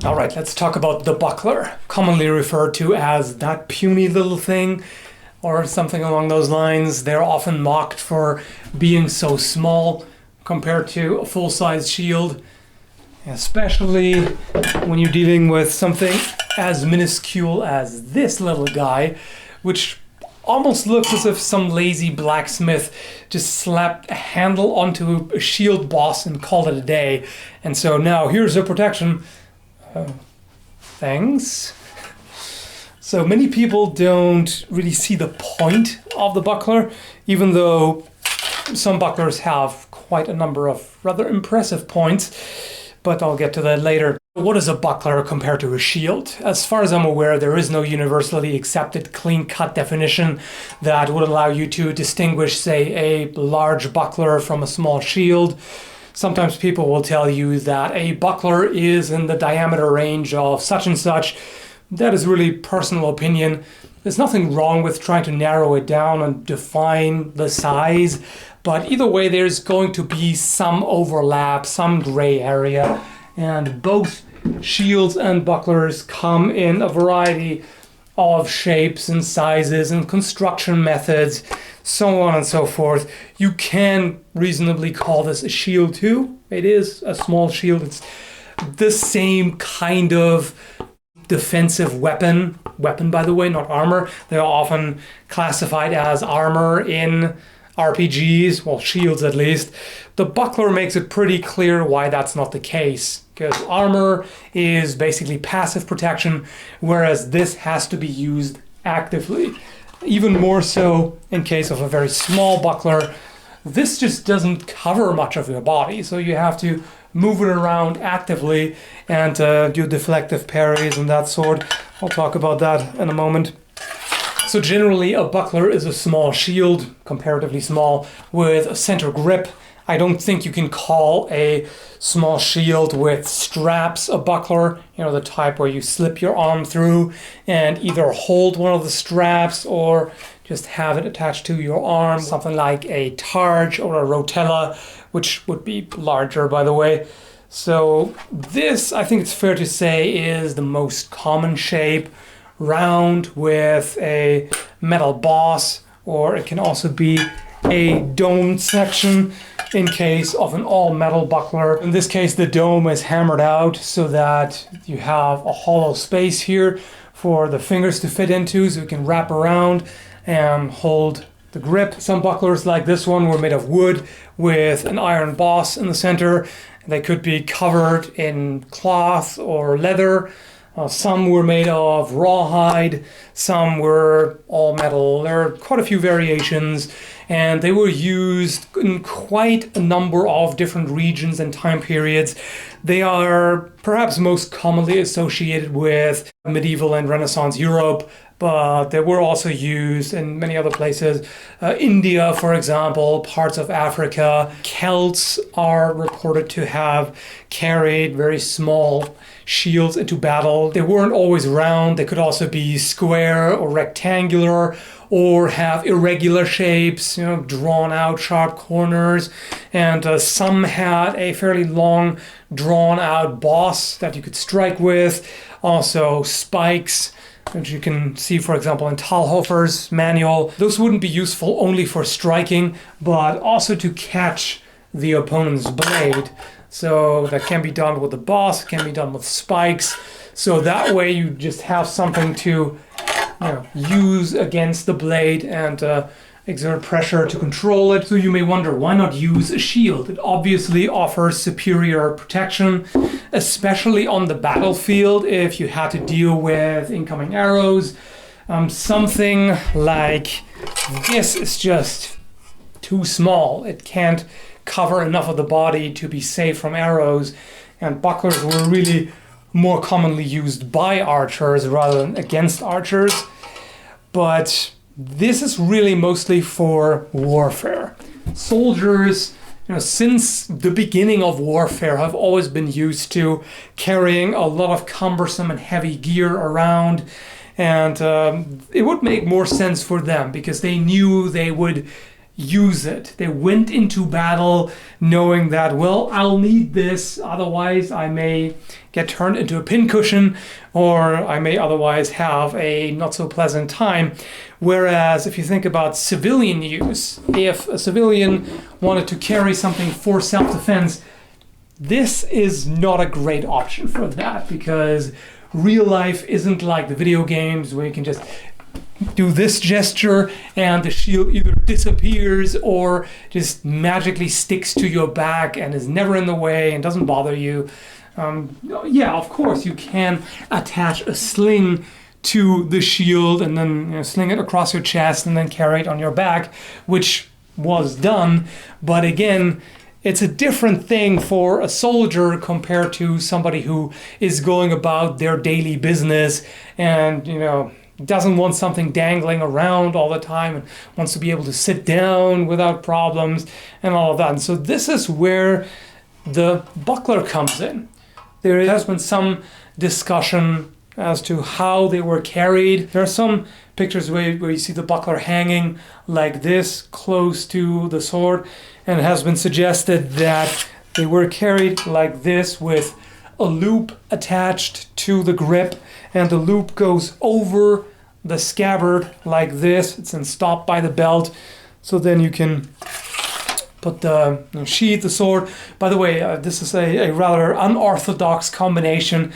All right, let's talk about the buckler, commonly referred to as that puny little thing or something along those lines. They're often mocked for being so small compared to a full-size shield, especially when you're dealing with something as minuscule as this little guy, which almost looks as if some lazy blacksmith just slapped a handle onto a shield boss and called it a day. And so now here's a protection. Thanks. So many people don't really see the point of the buckler, even though some bucklers have quite a number of rather impressive points, but I'll get to that later. What is a buckler compared to a shield? As far as I'm aware, there is no universally accepted clean-cut definition that would allow you to distinguish, say, a large buckler from a small shield. Sometimes people will tell you that a buckler is in the diameter range of such and such. That is really personal opinion. There's nothing wrong with trying to narrow it down and define the size, but either way there's going to be some overlap, some gray area, and both shields and bucklers come in a variety of shapes and sizes and construction methods, so on and so forth. You can reasonably call this a shield too. It is a small shield. It's the same kind of defensive weapon, by the way, not armor. They're often classified as armor in RPGs, well, shields at least. The buckler makes it pretty clear why that's not the case, because armor is basically passive protection, whereas this has to be used actively. Even more so in case of a very small buckler. This just doesn't cover much of your body, so you have to move it around actively and do deflective parries and that sort. I'll talk about that in a moment. So generally a buckler is a small shield, comparatively small, with a center grip. I don't think you can call a small shield with straps a buckler, you know, the type where you slip your arm through and either hold one of the straps or just have it attached to your arm. Something like a targe or a rotella, which would be larger, by the way. So this, I think it's fair to say, is the most common shape. Round with a metal boss, or it can also be a domed section in case of an all-metal buckler. In this case, the dome is hammered out so that you have a hollow space here for the fingers to fit into, so you can wrap around and hold the grip. Some bucklers like this one were made of wood with an iron boss in the center. They could be covered in cloth or leather. Some were made of rawhide, some were all metal. There are quite a few variations, and they were used in quite a number of different regions and time periods. They are perhaps most commonly associated with medieval and Renaissance Europe, but they were also used in many other places. India, for example, parts of Africa. Celts are reported to have carried very small shields into battle. They weren't always round. They could also be square or rectangular or have irregular shapes, you know, drawn out sharp corners. And some had a fairly long drawn out boss that you could strike with. Also spikes, which you can see, for example, in Talhofer's manual. Those wouldn't be useful only for striking, but also to catch the opponent's blade. So that can be done with the boss, can be done with spikes. So that way you just have something to, use against the blade and exert pressure to control it. So you may wonder, why not use a shield? It obviously offers superior protection, especially on the battlefield if you had to deal with incoming arrows. Something like this is just too small. It can't cover enough of the body to be safe from arrows, and bucklers were really more commonly used by archers rather than against archers. But this is really mostly for warfare. Soldiers, since the beginning of warfare, have always been used to carrying a lot of cumbersome and heavy gear around, and it would make more sense for them because they knew they would use it. They went into battle knowing that, well, I'll need this, otherwise I may get turned into a pincushion, or I may otherwise have a not so pleasant time. Whereas if you think about civilian use, if a civilian wanted to carry something for self-defense, this is not a great option for that, because real life isn't like the video games where you can just do this gesture and the shield either disappears or just magically sticks to your back and is never in the way and doesn't bother you. Yeah, of course you can attach a sling to the shield and then sling it across your chest and then carry it on your back, which was done. But again, it's a different thing for a soldier compared to somebody who is going about their daily business and, doesn't want something dangling around all the time and wants to be able to sit down without problems and all of that. And so this is where the buckler comes in. There has been some discussion as to how they were carried. There are some pictures where you see the buckler hanging like this, close to the sword, and it has been suggested that they were carried like this with a loop attached to the grip, and the loop goes over the scabbard like this. It's then stopped by the belt, so then you can put the sheath the sword. By the way, this is a rather unorthodox combination,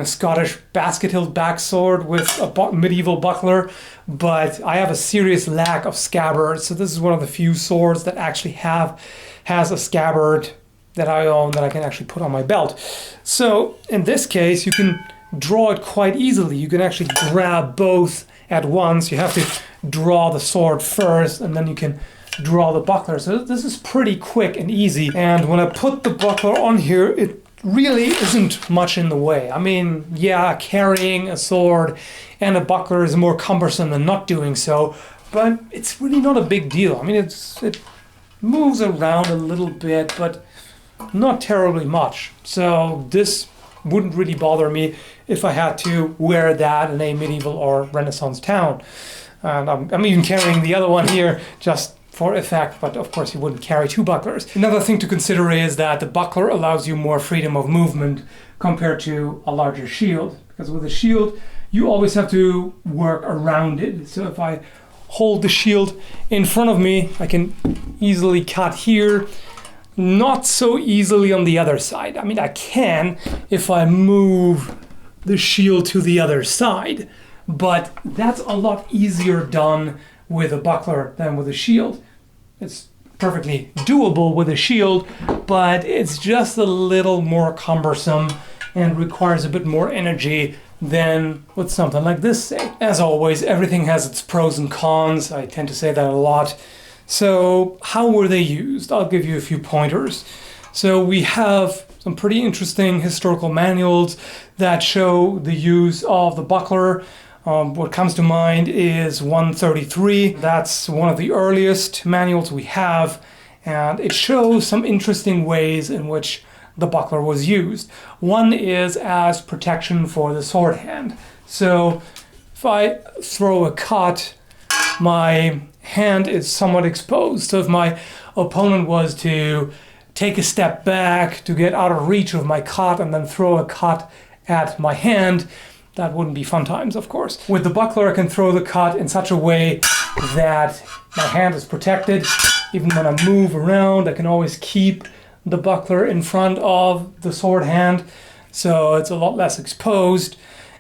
Scottish basket-hilt backsword with a medieval buckler, but I have a serious lack of scabbard, so this is one of the few swords that actually has a scabbard that I own that I can actually put on my belt. So in this case, you can draw it quite easily. You can actually grab both at once. You have to draw the sword first, and then you can draw the buckler. So this is pretty quick and easy. And when I put the buckler on here, it really isn't much in the way. I mean, yeah, carrying a sword and a buckler is more cumbersome than not doing so, but it's really not a big deal. I mean, it moves around a little bit, but not terribly much. So this wouldn't really bother me if I had to wear that in a medieval or Renaissance town. And I'm even carrying the other one here just for effect, but of course you wouldn't carry two bucklers. Another thing to consider is that the buckler allows you more freedom of movement compared to a larger shield, because with a shield you always have to work around it. So if I hold the shield in front of me, I can easily cut here, not so easily on the other side. I mean, I can if I move the shield to the other side, but that's a lot easier done with a buckler than with a shield. It's perfectly doable with a shield, but it's just a little more cumbersome and requires a bit more energy than with something like this, say. As always, everything has its pros and cons. I tend to say that a lot. So how were they used? I'll give you a few pointers. So we have some pretty interesting historical manuals that show the use of the buckler. What comes to mind is 133. That's one of the earliest manuals we have, and it shows some interesting ways in which the buckler was used. One is as protection for the sword hand. So if I throw a cut, my hand is somewhat exposed. So if my opponent was to take a step back to get out of reach of my cut and then throw a cut at my hand, that wouldn't be fun times, of course. With the buckler, I can throw the cut in such a way that my hand is protected. Even when I move around, I can always keep the buckler in front of the sword hand, so it's a lot less exposed.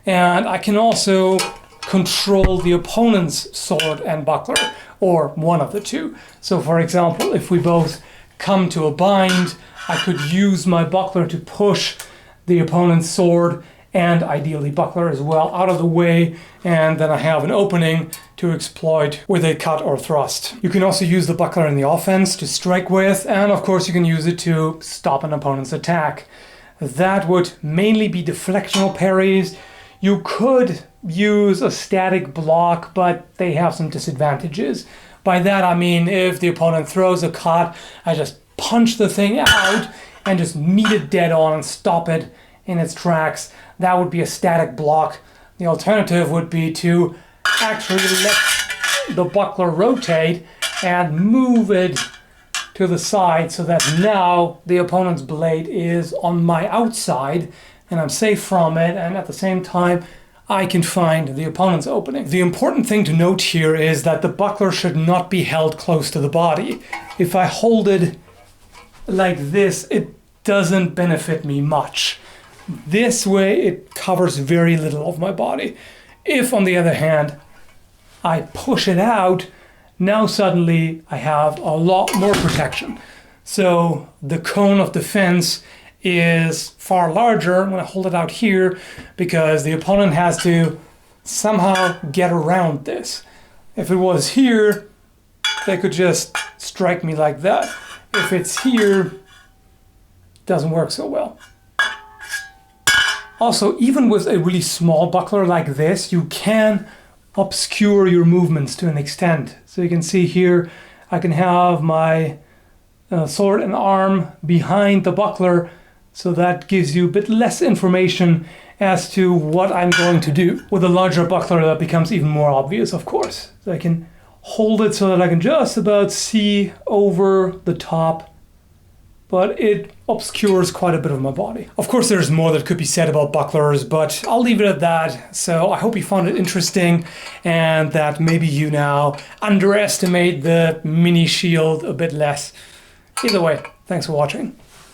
And I can also control the opponent's sword and buckler, or one of the two. So for example, if we both come to a bind, I could use my buckler to push the opponent's sword and ideally buckler as well out of the way, and then I have an opening to exploit with a cut or thrust. You can also use the buckler in the offense to strike with, and of course you can use it to stop an opponent's attack. That would mainly be deflectional parries. You could use a static block, but they have some disadvantages. By that I mean if the opponent throws a cut, I just punch the thing out and just meet it dead on and stop it in its tracks. That would be a static block. The alternative would be to actually let the buckler rotate and move it to the side so that now the opponent's blade is on my outside and I'm safe from it, and at the same time I can find the opponent's opening. The important thing to note here is that the buckler should not be held close to the body. If I hold it like this, it doesn't benefit me much. This way it covers very little of my body. If, on the other hand, I push it out, now suddenly I have a lot more protection. So the cone of defense is far larger when I hold it out here, because the opponent has to somehow get around this. If it was here, they could just strike me like that. If it's here, it doesn't work so well. Also, even with a really small buckler like this, you can obscure your movements to an extent. So you can see here, I can have my sword and arm behind the buckler, so that gives you a bit less information as to what I'm going to do. With a larger buckler, that becomes even more obvious, of course. So I can hold it so that I can just about see over the top, but it obscures quite a bit of my body. Of course, there's more that could be said about bucklers, but I'll leave it at that. So I hope you found it interesting, and that maybe you now underestimate the mini shield a bit less. Either way, thanks for watching.